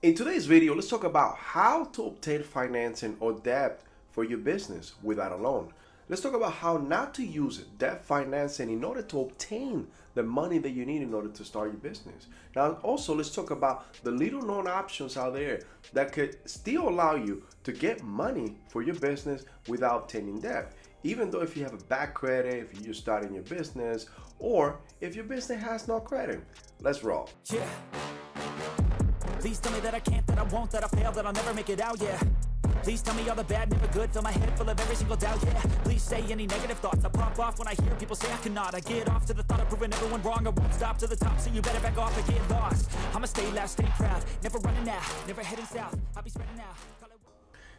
In today's video, let's talk about how to obtain financing or debt for your business without a loan. Let's talk about how not to use debt financing in order to obtain the money that you need in order to start your business. Now, also, let's talk about the little known options out there that could still allow you to get money for your business without obtaining debt. Even though if you have a bad credit, if you're just starting your business, or if your business has no credit. Let's roll. Yeah. Please tell me that I can't, that I won't, that I fail, that I'll never make it out, yeah. Please tell me all the bad, never good, fill my head full of every single doubt, yeah. Please say any negative thoughts, I pop off when I hear people say I cannot. I get off to the thought of proving everyone wrong, I won't stop to the top, so you better back off and get lost. I'ma stay loud, stay proud, never running out, never heading south, I'll be spreading out.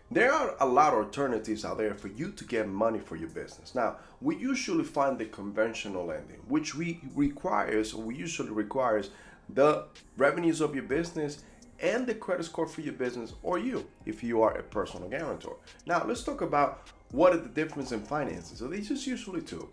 There are a lot of alternatives out there for you to get money for your business. Now, we usually find the conventional lending, which we usually requires the revenues of your business and the credit score for your business, or you, if you are a personal guarantor. Now, let's talk about what are the difference in financing. So these is usually two.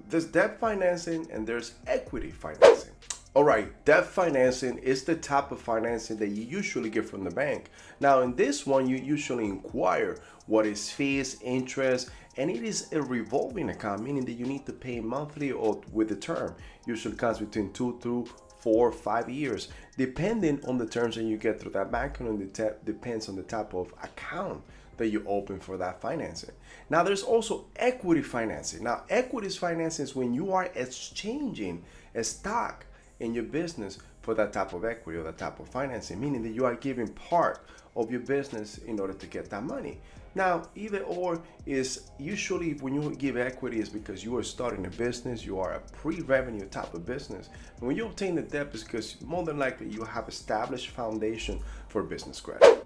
There's debt financing and there's equity financing. All right, debt financing is the type of financing that you usually get from the bank. Now, in this one, you usually inquire what is fees, interest, and it is a revolving account, meaning that you need to pay monthly or with the term. Usually comes between 2 to 4 or 5 years, depending on the terms that you get through that bank, and it depends on the type of account that you open for that financing. Now, there's also equity financing. Now, equity financing is when you are exchanging a stock in your business for that type of equity or that type of financing, meaning that you are giving part of your business in order to get that money. Now, either or is usually when you give equity is because you are starting a business, you are a pre-revenue type of business. And when you obtain the debt is because more than likely you have established foundation for business credit.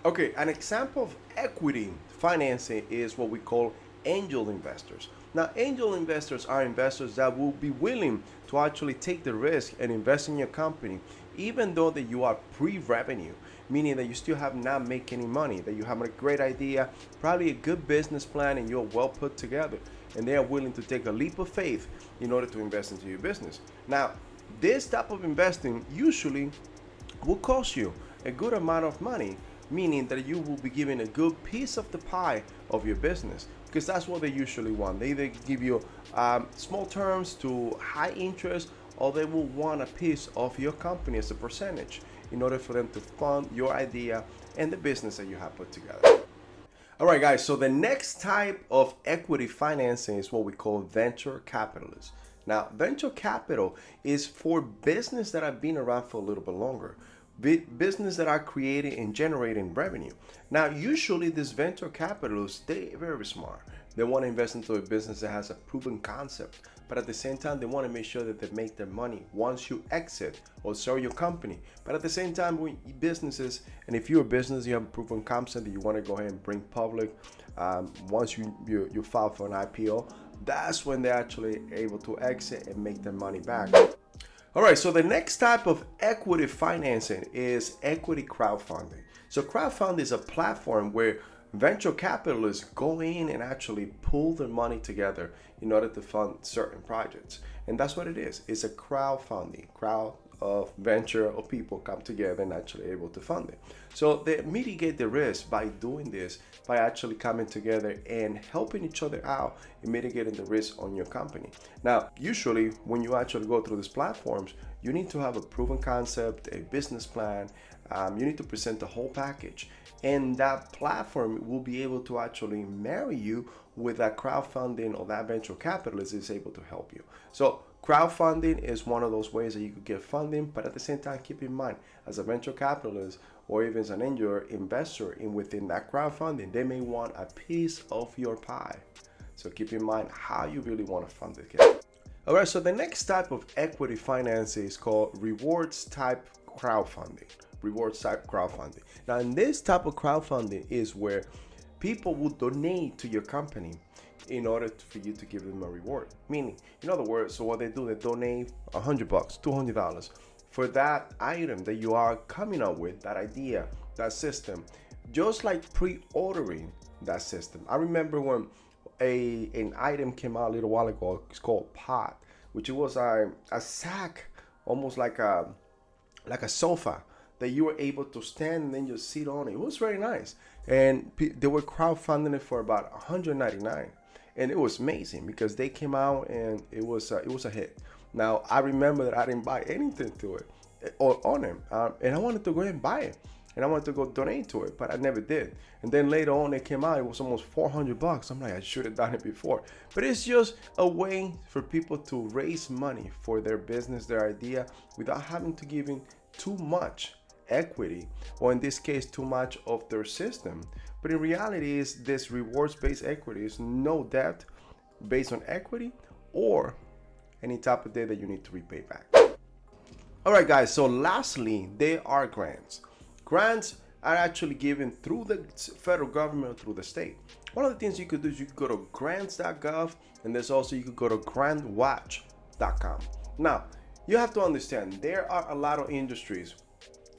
Okay, an example of equity financing is what we call angel investors. Now, angel investors are investors that will be willing to actually take the risk and invest in your company, even though that you are pre-revenue, meaning that you still have not made any money, that you have a great idea, probably a good business plan, and you're well put together, and they are willing to take a leap of faith in order to invest into your business. Now, this type of investing usually will cost you a good amount of money, meaning that you will be given a good piece of the pie of your business, because that's what they usually want. They either give you small terms to high interest, or they will want a piece of your company as a percentage in order for them to fund your idea and the business that you have put together. All right, guys, so the next type of equity financing is what we call venture capitalists. Now, venture capital is for business that have been around for a little bit longer, business that are creating and generating revenue. Now, usually these venture capitalists, they're very smart. They want to invest into a business that has a proven concept, but at the same time, they want to make sure that they make their money once you exit or sell your company. But at the same time, when businesses, and if you're a business, you have a proven concept that you want to go ahead and bring public, once you file for an IPO, that's when they're actually able to exit and make their money back. All right, so the next type of equity financing is equity crowdfunding. So crowdfunding is a platform where venture capitalists go in and actually pull their money together in order to fund certain projects. And that's what it is. It's a crowdfunding, crowd of venture of people come together and actually able to fund it. So they mitigate the risk by doing this, by actually coming together and helping each other out and mitigating the risk on your company. Now, usually when you actually go through these platforms, you need to have a proven concept, a business plan. You need to present the whole package. And that platform will be able to actually marry you with that crowdfunding, or that venture capitalist is able to help you. So crowdfunding is one of those ways that you could get funding, but at the same time, keep in mind, as a venture capitalist or even as an angel investor within that crowdfunding, they may want a piece of your pie. So keep in mind how you really want to fund it. All right, so the next type of equity financing is called rewards type crowdfunding. Rewards type crowdfunding. Now, in this type of crowdfunding is where people will donate to your company in order for you to give them a reward. Meaning, in other words, so what they do, they donate $100, $200 for that item that you are coming up with, that idea, that system, just like pre-ordering that system. I remember when an item came out a little while ago. It's called Pot, which it was a sack, almost like a sofa that you were able to stand and then you sit on it. It was very nice. And they were crowdfunding it for about $199. And it was amazing because they came out and it was a hit. Now, I remember that I didn't buy anything to it or on it. And I wanted to go ahead and buy it. And I wanted to go donate to it, but I never did. And then later on, it came out, it was almost $400. I'm like, I should have done it before. But it's just a way for people to raise money for their business, their idea, without having to give in too much equity, or in this case, too much of their system. But in reality, is this rewards-based equity is no debt based on equity or any type of debt that you need to repay back. All right, guys. So lastly, there are grants. Grants are actually given through the federal government or through the state. One of the things you could do is you could go to grants.gov, and there's also you could go to grantwatch.com. Now, you have to understand there are a lot of industries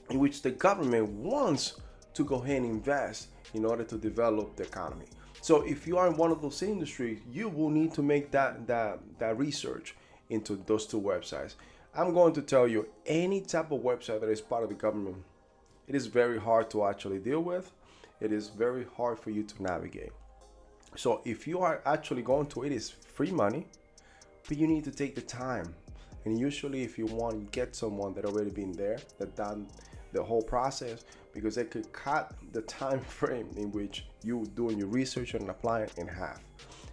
in which the government wants to go ahead and invest in order to develop the economy. So if you are in one of those industries, you will need to make that research into those two websites. I'm going to tell you, any type of website that is part of the government, it is very hard to actually deal with. It is very hard for you to navigate. So if you are actually going to it, is free money, but you need to take the time. And usually if you want to get someone that already been there, that done the whole process, because they could cut the time frame in which you doing your research and applying in half.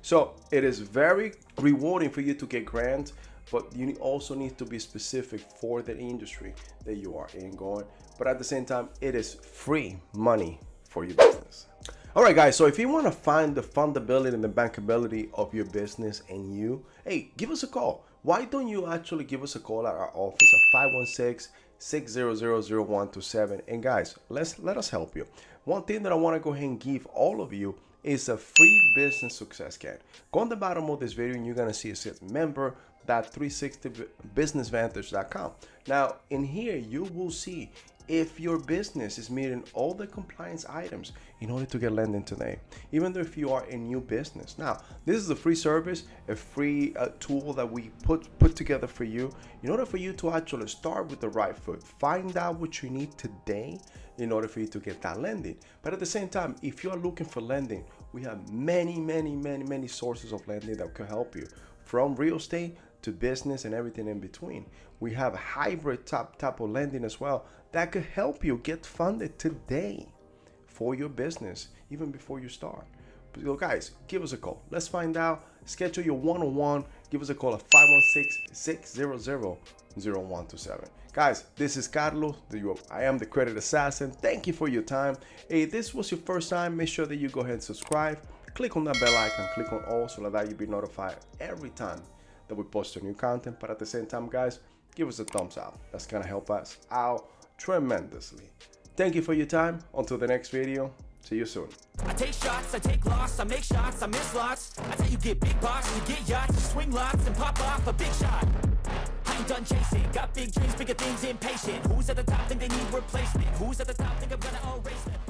So it is very rewarding for you to get grants, but you also need to be specific for the industry that you are in going. But at the same time, it is free money for your business. All right, guys. So if you want to find the fundability and the bankability of your business and you, hey, give us a call. Why don't you actually give us a call at our office at 516-600-0127? And guys, let us help you. One thing that I want to go ahead and give all of you is a free business success kit. Go on the bottom of this video and you're going to see it says member.360businessvantage.com. Now, in here, you will see if your business is meeting all the compliance items in order to get lending today, even though if you are a new business. Now, this is a free service, a free tool that we put together for you in order for you to actually start with the right foot, find out what you need today in order for you to get that lending. But at the same time, if you are looking for lending, we have many sources of lending that can help you, from real estate to business and everything in between. We have a hybrid type of lending as well that could help you get funded today for your business, even before you start. So guys, give us a call. Let's find out. Schedule your one-on-one. Give us a call at 516-600-0127. Guys, this is Carlos. I am the Credit Assassin. Thank you for your time. Hey, if this was your first time, make sure that you go ahead and subscribe. Click on that bell icon. Click on all so that you'll be notified every time that we post a new content. But at the same time, guys, give us a thumbs up. That's going to help us out tremendously. Thank you for your time. Until the next video. See you soon. I take shots, I take loss, I make shots, I miss lots. That's how you get big bucks, you get yachts, you swing lots and pop off a big shot. I ain't done chasing, got big dreams, bigger things, impatient. Who's at the top think they need replacement? Who's at the top think I'm gonna erase them?